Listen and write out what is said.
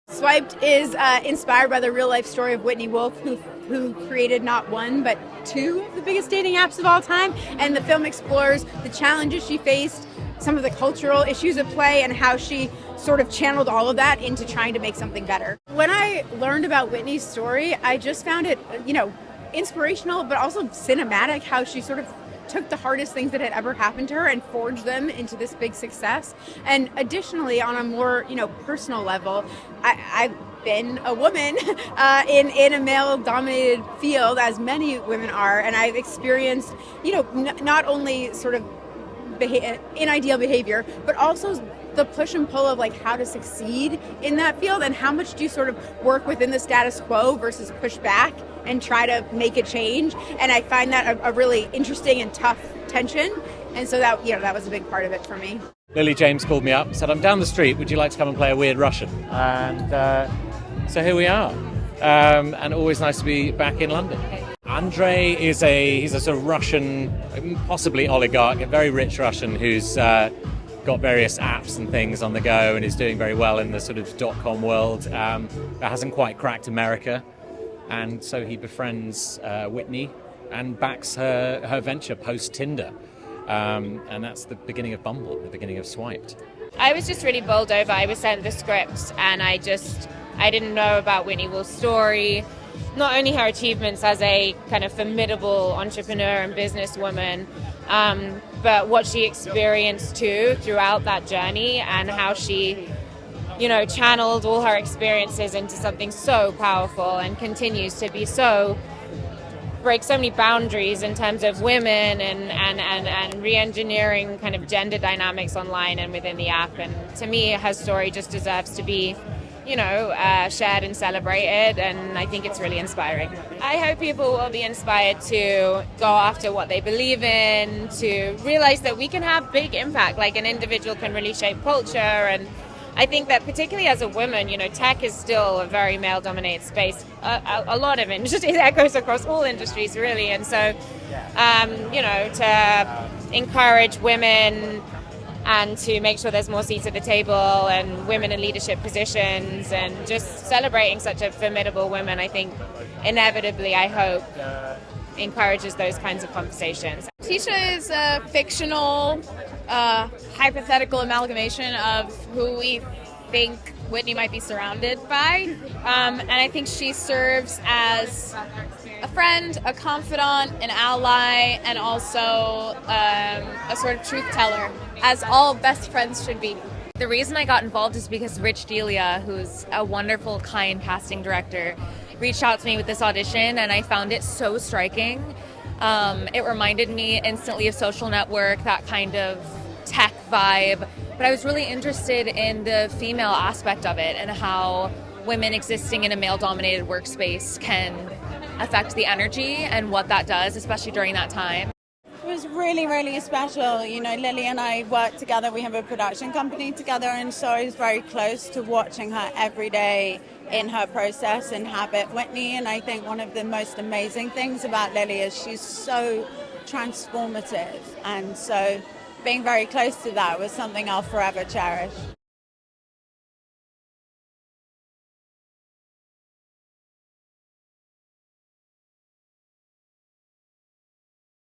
Swiped is inspired by the real-life story of Whitney Wolfe, who created not one, but two of the biggest dating apps of all time. And the film explores the challenges she faced, some of the cultural issues at play, and how she sort of channeled all of that into trying to make something better. When I learned about Whitney's story, I just found it, inspirational, but also cinematic, how she sort of took the hardest things that had ever happened to her and forged them into this big success. And additionally, on a more, personal level, I've been a woman in a male-dominated field, as many women are, and I've experienced, not only sort of in-ideal behavior, but also the push and pull of like how to succeed in that field, and how much do you sort of work within the status quo versus push back and try to make a change. And I find that a really interesting and tough tension, and so that that was a big part of it for me. Lily James called me up, said, "I'm down the street, would you like to come and play a weird Russian?" And so here we are, and always nice to be back in London. Andrei is he's a sort of Russian, possibly oligarch, a very rich Russian who's got various apps and things on the go and is doing very well in the sort of .com world, that hasn't quite cracked America. And so he befriends Whitney and backs her venture post-Tinder. And that's the beginning of Bumble, the beginning of Swiped. I was just really bowled over. I was sent the script and I didn't know about Whitney Wolfe's story, not only her achievements as a kind of formidable entrepreneur and businesswoman, but what she experienced too throughout that journey, and how she channeled all her experiences into something so powerful and continues to be break so many boundaries in terms of women and re-engineering kind of gender dynamics online and within the app. And to me, her story just deserves to be shared and celebrated, and I think it's really inspiring. I hope people will be inspired to go after what they believe in, to realize that we can have big impact, like an individual can really shape culture. And I think that particularly as a woman, tech is still a very male-dominated space. A lot of industries, that goes across all industries, really. And so, to encourage women and to make sure there's more seats at the table and women in leadership positions, and just celebrating such a formidable woman, I think inevitably, I hope, encourages those kinds of conversations. Tisha is a fictional, hypothetical amalgamation of who we think Whitney might be surrounded by. And I think she serves as a friend, a confidant, an ally, and also a sort of truth teller, as all best friends should be. The reason I got involved is because Rich Delia, who's a wonderful, kind casting director, reached out to me with this audition, and I found it so striking. It reminded me instantly of Social Network, that kind of tech vibe, but I was really interested in the female aspect of it and how women existing in a male-dominated workspace can affect the energy and what that does, especially during that time. It was really, really special. Lily and I work together. We have a production company together, and so I was very close to watching her every day in her process and habit Whitney. And I think one of the most amazing things about Lily is she's so transformative. And so being very close to that was something I'll forever cherish.